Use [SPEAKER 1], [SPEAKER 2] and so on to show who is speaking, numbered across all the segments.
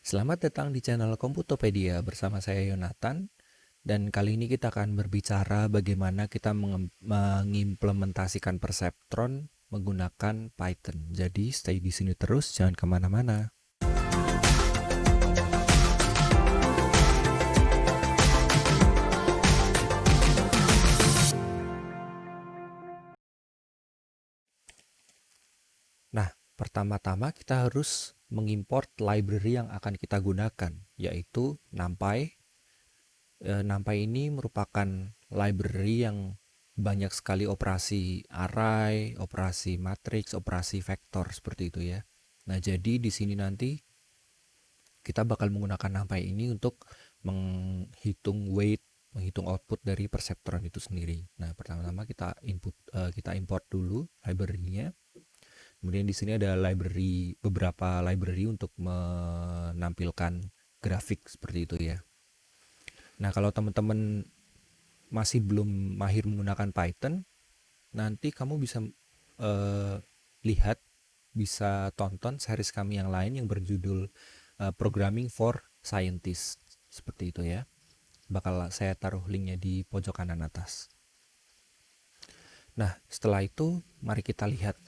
[SPEAKER 1] Selamat datang di channel Komputopedia bersama saya Yonatan, dan kali ini kita akan berbicara bagaimana kita mengimplementasikan perseptron menggunakan Python. Jadi stay di sini terus, jangan kemana-mana. Nah, pertama-tama kita harus mengimport library yang akan kita gunakan, yaitu NumPy. NumPy ini merupakan library yang banyak sekali operasi array, operasi matriks, operasi vektor seperti itu ya. Nah, jadi di sini nanti kita bakal menggunakan NumPy ini untuk menghitung weight, menghitung output dari perseptron itu sendiri. Nah, pertama-tama kita import dulu library-nya. Kemudian di sini ada beberapa library untuk menampilkan grafik seperti itu ya. Nah, kalau teman-teman masih belum mahir menggunakan Python, nanti kamu bisa lihat, bisa tonton series kami yang lain yang berjudul Programming for Scientists. Seperti itu ya. Bakal saya taruh linknya di pojok kanan atas. Nah, setelah itu mari kita lihat.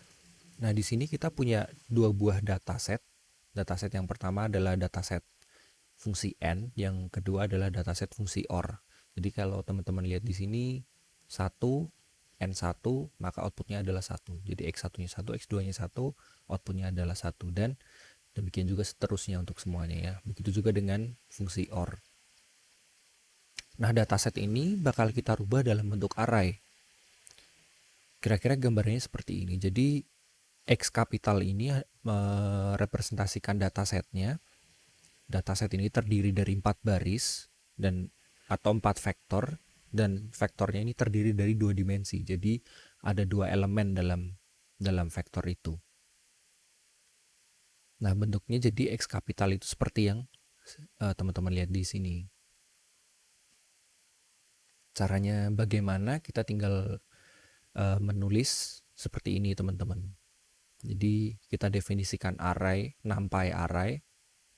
[SPEAKER 1] Nah, di sini kita punya dua buah dataset. Dataset yang pertama adalah dataset fungsi n, yang kedua adalah dataset fungsi OR. Jadi kalau teman-teman lihat di sini 1 N1, maka outputnya adalah 1. Jadi X1-nya 1, X2-nya 1, outputnya adalah 1. Dan demikian juga seterusnya untuk semuanya ya. Begitu juga dengan fungsi OR. Nah, dataset ini bakal kita rubah dalam bentuk array. Kira-kira gambarnya seperti ini. Jadi X kapital ini merepresentasikan datasetnya. Dataset ini terdiri dari 4 baris atau 4 vektor, dan vektornya ini terdiri dari 2 dimensi. Jadi ada 2 elemen dalam vektor itu. Nah, bentuknya jadi X kapital itu seperti yang teman-teman lihat di sini. Caranya bagaimana? Kita tinggal menulis seperti ini, teman-teman. Jadi kita definisikan array, NumPy array,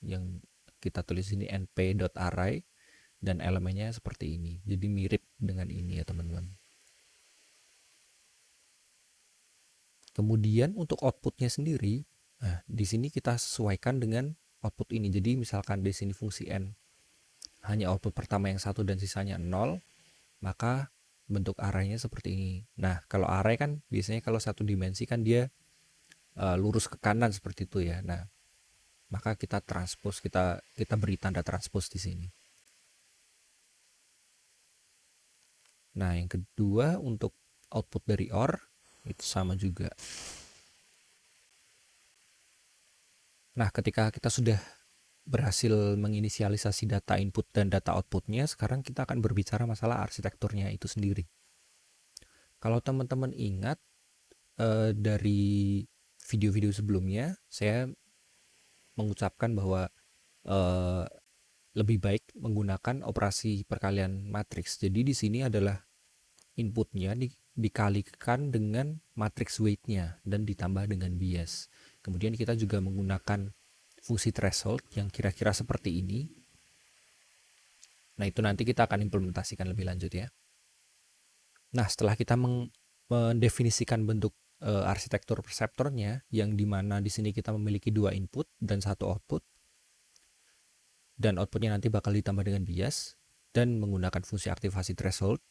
[SPEAKER 1] yang kita tulis ini np.array, dan elemennya seperti ini. Jadi mirip dengan ini ya, teman-teman. Kemudian untuk outputnya sendiri, nah di sini kita sesuaikan dengan output ini. Jadi misalkan di sini fungsi n hanya output pertama yang 1 dan sisanya 0, maka bentuk arraynya seperti ini. Nah, kalau array kan biasanya kalau satu dimensi kan dia lurus ke kanan seperti itu ya. Nah, maka kita transpose, kita beri tanda transpose di sini. Nah, yang kedua untuk output dari OR itu sama juga. Nah, ketika kita sudah berhasil menginisialisasi data input dan data outputnya, sekarang kita akan berbicara masalah arsitekturnya itu sendiri. Kalau teman-teman ingat dari video-video sebelumnya, saya mengucapkan bahwa lebih baik menggunakan operasi perkalian matriks. Jadi di sini adalah inputnya dikalikan dengan matriks weight-nya dan ditambah dengan bias. Kemudian kita juga menggunakan fungsi threshold yang kira-kira seperti ini. Nah, itu nanti kita akan implementasikan lebih lanjut ya. Nah, setelah kita mendefinisikan bentuk arsitektur perseptornya, yang dimana di sini kita memiliki 2 input dan 1 output, dan outputnya nanti bakal ditambah dengan bias dan menggunakan fungsi aktivasi threshold,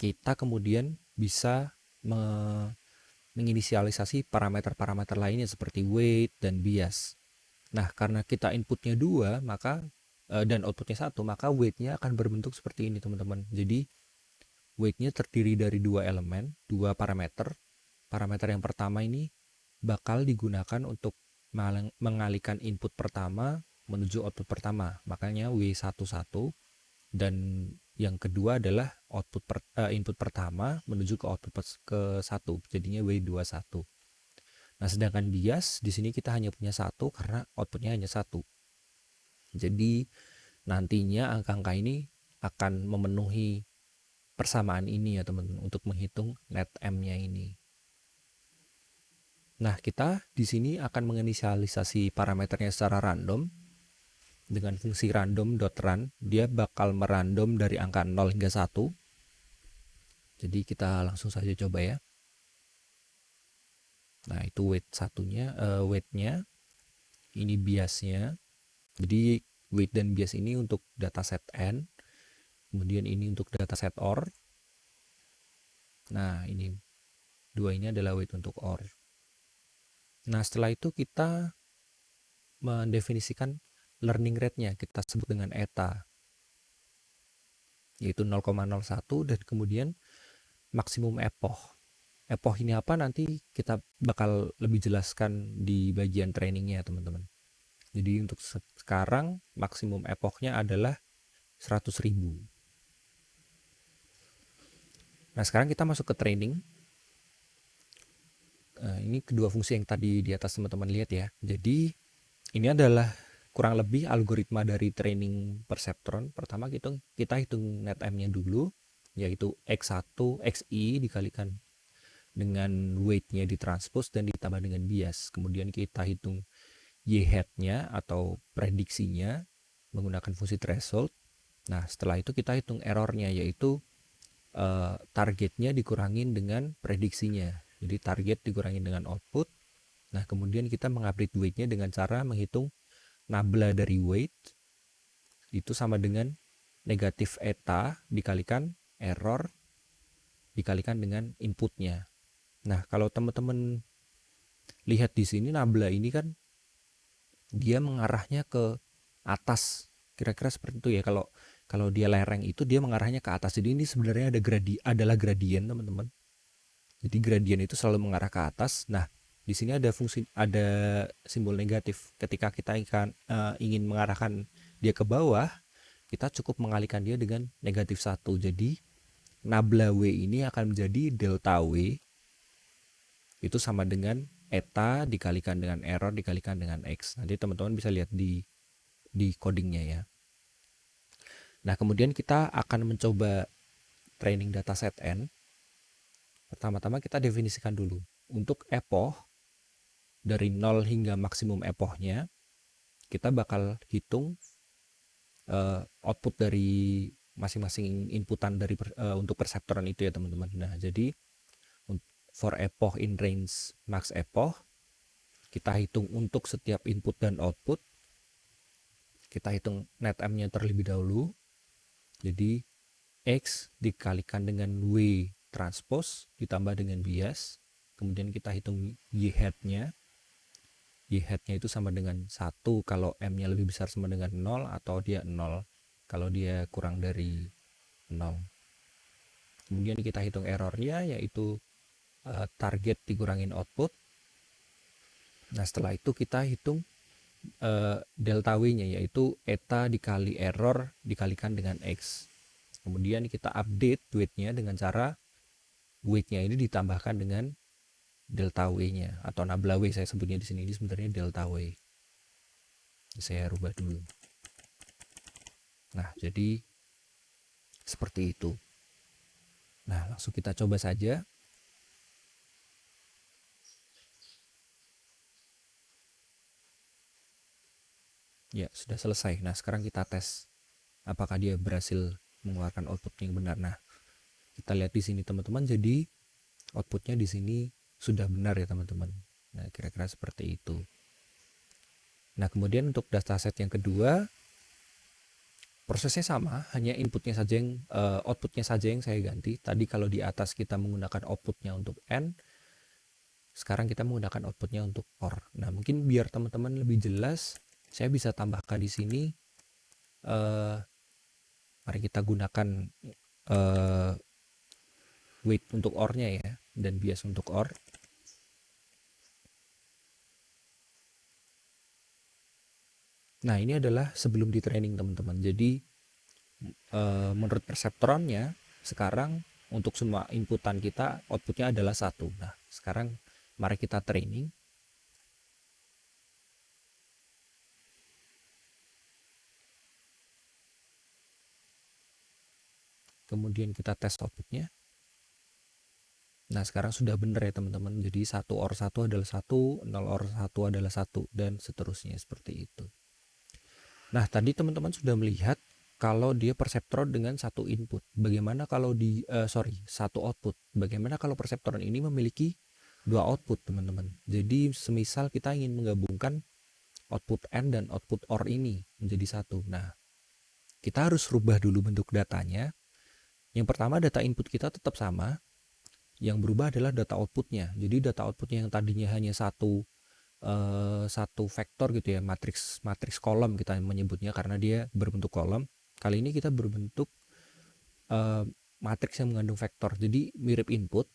[SPEAKER 1] kita kemudian bisa menginisialisasi parameter-parameter lainnya seperti weight dan bias. Nah, karena kita inputnya 2 dan outputnya 1, maka weight-nya akan berbentuk seperti ini, teman-teman. Jadi weight-nya terdiri dari 2 elemen, 2 parameter. Parameter yang pertama ini bakal digunakan untuk mengalihkan input pertama menuju output pertama, makanya W11. Dan yang kedua adalah input pertama menuju ke output ke-1, jadinya W21. Nah, sedangkan bias di sini kita hanya punya 1 karena outputnya hanya 1. Jadi nantinya angka-angka ini akan memenuhi persamaan ini ya, teman-teman, untuk menghitung net M-nya ini. Nah, kita di sini akan menginisialisasi parameternya secara random. dengan fungsi random.run, dia bakal merandom dari angka 0 hingga 1. Jadi kita langsung saja coba ya. Nah, itu weightnya, ini biasnya. Jadi weight dan bias ini untuk dataset N, kemudian ini untuk dataset OR. Nah, ini dua ini adalah weight untuk OR. Nah, setelah itu kita mendefinisikan learning rate-nya, kita sebut dengan eta, yaitu 0,01, dan kemudian maksimum epoch. Epoch ini apa nanti kita bakal lebih jelaskan di bagian trainingnya teman-teman. Jadi untuk sekarang maksimum epochnya adalah 100.000. Nah, sekarang kita masuk ke training. Ini kedua fungsi yang tadi di atas teman-teman lihat ya. Jadi ini adalah kurang lebih algoritma dari training perceptron. Pertama kita hitung net M-nya dulu, yaitu X1 XI dikalikan dengan weight-nya ditranspose dan ditambah dengan bias. Kemudian kita hitung Y hat-nya atau prediksinya menggunakan fungsi threshold. Nah, setelah itu kita hitung error-nya, yaitu targetnya dikurangin dengan prediksinya. Jadi target dikurangin dengan output. Nah, kemudian kita mengupdate weight-nya dengan cara menghitung nabla dari weight. Itu sama dengan negatif eta dikalikan error dikalikan dengan inputnya. Nah, kalau teman-teman lihat di sini nabla ini kan dia mengarahnya ke atas. Kira-kira seperti itu ya. Kalau dia lereng itu dia mengarahnya ke atas. Jadi ini sebenarnya adalah gradien, teman-teman. Jadi gradien itu selalu mengarah ke atas. Nah, di sini ada simbol negatif. Ketika kita ingin mengarahkan dia ke bawah, kita cukup mengalihkan dia dengan negatif 1. Jadi nabla W ini akan menjadi delta W. Itu sama dengan eta dikalikan dengan error dikalikan dengan X. Nanti teman-teman bisa lihat di codingnya ya. Nah, kemudian kita akan mencoba training dataset N. Pertama-tama kita definisikan dulu. Untuk epoch, dari 0 hingga maksimum epochnya, kita bakal hitung output dari masing-masing inputan untuk perseptron itu ya teman-teman. Nah, jadi for epoch in range max epoch, kita hitung untuk setiap input dan output. Kita hitung net M-nya terlebih dahulu. Jadi X dikalikan dengan W transpose ditambah dengan bias. Kemudian kita hitung Y hat-nya. Y hat-nya itu sama dengan 1 kalau M-nya lebih besar sama dengan 0, atau dia 0 kalau dia kurang dari 0. Kemudian kita hitung errornya, yaitu target dikurangin output. Nah, setelah itu kita hitung delta W-nya, yaitu eta dikali error dikalikan dengan X. Kemudian kita update weight-nya dengan cara weight-nya ini ditambahkan dengan delta W-nya atau nabla W saya sebutnya di sini. Ini sebenarnya delta W. Saya rubah dulu. Nah, jadi seperti itu. Nah, langsung kita coba saja. Ya, sudah selesai. Nah, sekarang kita tes apakah dia berhasil mengeluarkan output yang benar. Nah, kita lihat di sini teman-teman, jadi outputnya di sini sudah benar ya teman-teman. Nah, kira-kira seperti itu. Nah, kemudian untuk dataset yang kedua, prosesnya sama, hanya inputnya saja outputnya saja yang saya ganti. Tadi kalau di atas kita menggunakan outputnya untuk N, sekarang kita menggunakan outputnya untuk OR. Nah, mungkin biar teman-teman lebih jelas, saya bisa tambahkan di sini. Mari kita gunakan weight untuk OR-nya ya, dan bias untuk OR. Nah, ini adalah sebelum di training teman-teman. Jadi menurut perseptronnya sekarang untuk semua inputan kita outputnya adalah 1. Nah, sekarang mari kita training. Kemudian kita tes outputnya. Nah, sekarang sudah benar ya teman-teman. Jadi 1 OR 1 adalah 1, 0 OR 1 adalah 1, dan seterusnya seperti itu. Nah, tadi teman-teman sudah melihat kalau dia perseptron dengan satu input. Bagaimana kalau satu output. Bagaimana kalau perseptron ini memiliki dua output, teman-teman. Jadi, semisal kita ingin menggabungkan output AND dan output OR ini menjadi satu. Nah, kita harus rubah dulu bentuk datanya. Yang pertama, data input kita tetap sama. Yang berubah adalah data outputnya. Jadi, data outputnya yang tadinya hanya satu vektor gitu ya, matriks kolom kita menyebutnya karena dia berbentuk kolom. Kali ini kita berbentuk matriks yang mengandung vektor. Jadi mirip input,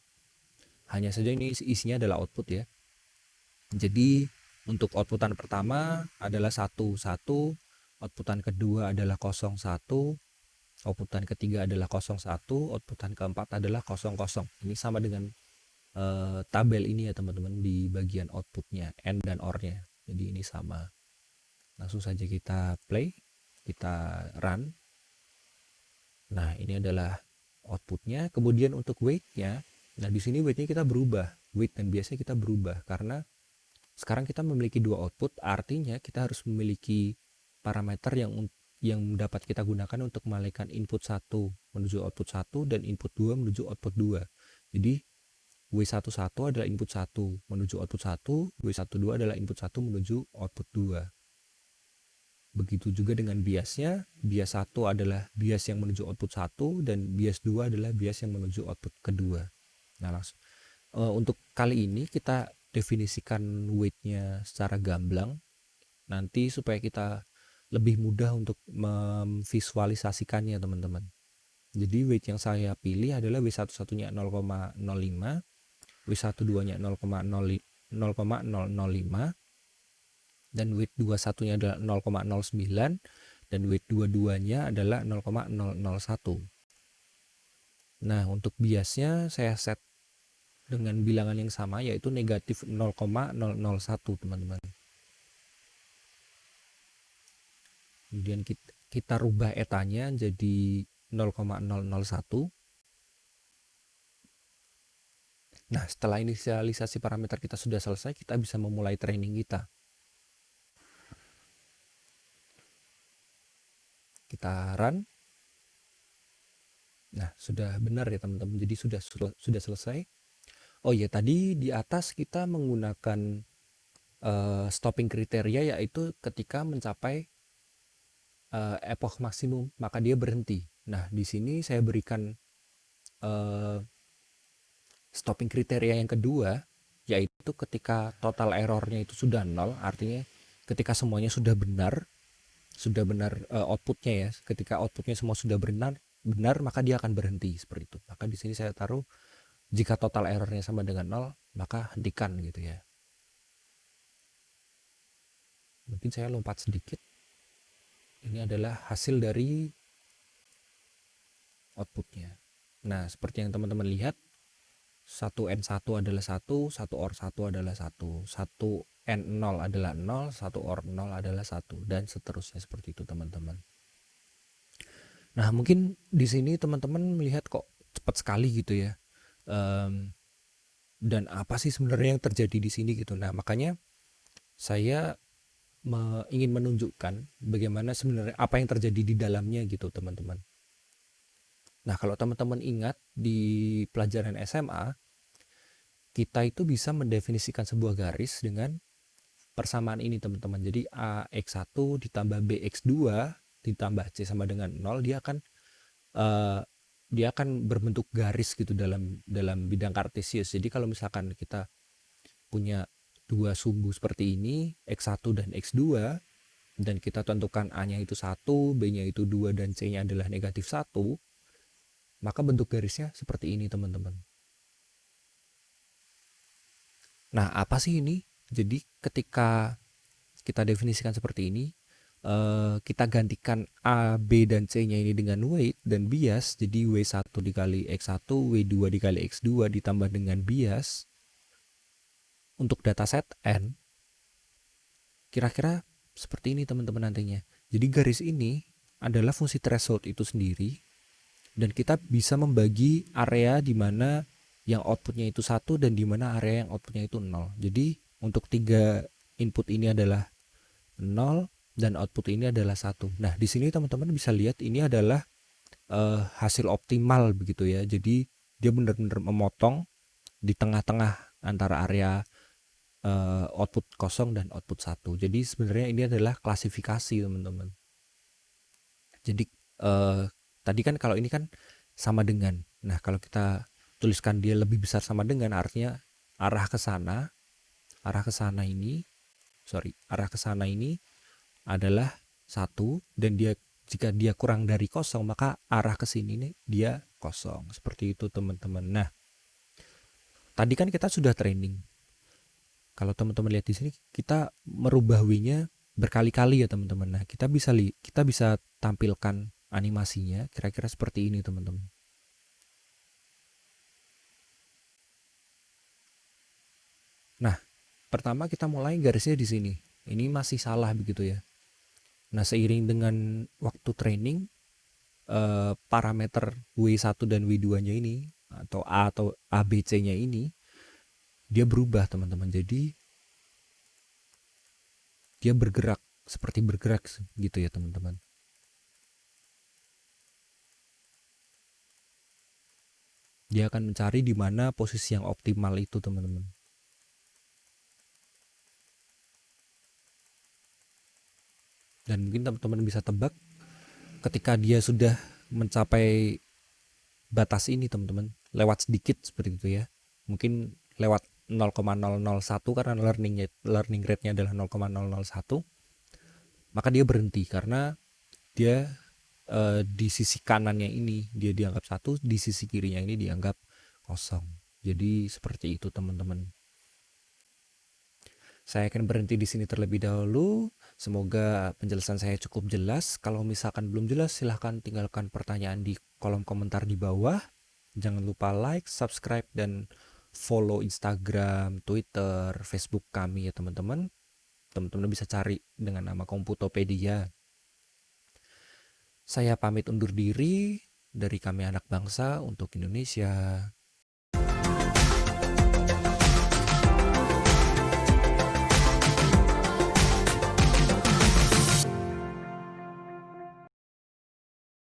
[SPEAKER 1] hanya saja ini isinya adalah output ya. Jadi untuk outputan pertama adalah 1, 1, outputan kedua adalah 0, 1, outputan ketiga adalah 0, 1, outputan keempat adalah 0, 0. Ini sama dengan tabel ini ya teman-teman di bagian outputnya, AND dan OR-nya. Jadi ini sama. Langsung saja kita play, kita run. Nah, ini adalah outputnya. Kemudian untuk weight-nya, nah di sini weight-nya kita berubah. Weight dan biasanya kita berubah karena sekarang kita memiliki dua output, artinya kita harus memiliki parameter yang dapat kita gunakan untuk mengalihkan input 1 menuju output 1 dan input 2 menuju output 2. Jadi W11 adalah input 1 menuju output 1, W12 adalah input 1 menuju output 2. Begitu juga dengan biasnya, bias 1 adalah bias yang menuju output 1 dan bias 2 adalah bias yang menuju output kedua. Nah, langsung untuk kali ini kita definisikan weight-nya secara gamblang nanti supaya kita lebih mudah untuk memvisualisasikannya, teman-teman. Jadi weight yang saya pilih adalah W11-nya 0,05, W12-nya 0,005 dan weight 21-nya adalah 0,09 dan weight 22-nya adalah 0,001. Nah, untuk biasnya saya set dengan bilangan yang sama yaitu negatif 0,001, teman-teman. Kemudian kita rubah etanya jadi 0,001. Nah, setelah inisialisasi parameter kita sudah selesai, kita bisa memulai training kita. Kita run. Nah, sudah benar ya teman-teman. Jadi sudah selesai. Oh ya, tadi di atas kita menggunakan stopping kriteria, yaitu ketika mencapai epoch maksimum maka dia berhenti. Nah, di sini saya berikan stopping kriteria yang kedua, yaitu ketika total errornya itu sudah 0, artinya ketika semuanya sudah benar outputnya ya, ketika outputnya semua sudah benar maka dia akan berhenti seperti itu. Maka di sini saya taruh jika total errornya sama dengan 0 maka hentikan gitu ya. Mungkin saya lompat sedikit. Ini adalah hasil dari outputnya. Nah, seperti yang teman-teman lihat, 1N1 adalah 1, 1OR1 adalah 1, 1N0 adalah 0, 1OR0 adalah 1, dan seterusnya seperti itu, teman-teman. Nah, mungkin di sini teman-teman melihat kok cepat sekali gitu ya. Dan apa sih sebenarnya yang terjadi di sini gitu. Nah, makanya saya ingin menunjukkan bagaimana sebenarnya apa yang terjadi di dalamnya gitu, teman-teman. Nah, kalau teman-teman ingat di pelajaran SMA, kita itu bisa mendefinisikan sebuah garis dengan persamaan ini, teman-teman. Jadi AX1 ditambah BX2 ditambah C sama dengan 0, dia akan berbentuk garis gitu dalam bidang kartesius. Jadi kalau misalkan kita punya dua sumbu seperti ini, X1 dan X2, dan kita tentukan A-nya itu 1, B-nya itu 2, dan C-nya adalah negatif 1, maka bentuk garisnya seperti ini, teman-teman. Nah, apa sih ini? Jadi ketika kita definisikan seperti ini, kita gantikan A, B, dan C-nya ini dengan weight dan bias. Jadi W1 dikali X1, W2 dikali X2 ditambah dengan bias. Untuk dataset N, kira-kira seperti ini, teman-teman, nantinya. Jadi garis ini adalah fungsi threshold itu sendiri, dan kita bisa membagi area di mana yang outputnya itu 1 dan di mana area yang outputnya itu 0. Jadi untuk 3 input ini adalah 0, dan output ini adalah 1. Nah, di sini teman-teman bisa lihat ini adalah hasil optimal begitu ya. Jadi dia benar-benar memotong di tengah-tengah antara area output kosong dan output 1. Jadi sebenarnya ini adalah klasifikasi teman-teman. Jadi tadi kan kalau ini kan sama dengan. Nah, kalau kita tuliskan dia lebih besar sama dengan, artinya arah ke sana ini adalah 1, dan jika dia kurang dari kosong maka arah ke sini nih dia kosong. Seperti itu teman-teman. Nah, tadi kan kita sudah training. Kalau teman-teman lihat di sini kita merubah W-nya berkali-kali ya teman-teman. Nah, kita bisa tampilkan animasinya kira-kira seperti ini teman-teman. Nah, pertama kita mulai garisnya di sini. Ini masih salah begitu ya. Nah, seiring dengan waktu training, parameter W1 dan W2-nya ini atau ABC-nya ini dia berubah teman-teman. Jadi dia bergerak seperti bergerak gitu ya teman-teman. Dia akan mencari di mana posisi yang optimal itu teman-teman. Dan mungkin teman-teman bisa tebak ketika dia sudah mencapai batas ini teman-teman, lewat sedikit seperti itu ya. Mungkin lewat 0,001 karena learning rate-nya adalah 0,001, maka dia berhenti karena dia di sisi kanannya ini dia dianggap 1, di sisi kirinya ini dianggap kosong. Jadi seperti itu teman-teman. Saya akan berhenti di sini terlebih dahulu. Semoga penjelasan saya cukup jelas. Kalau misalkan belum jelas, silahkan tinggalkan pertanyaan di kolom komentar di bawah. Jangan lupa like, subscribe, dan follow Instagram, Twitter, Facebook kami ya teman-teman. Teman-teman bisa cari dengan nama Komputopedia. Saya pamit undur diri dari kami anak bangsa untuk Indonesia.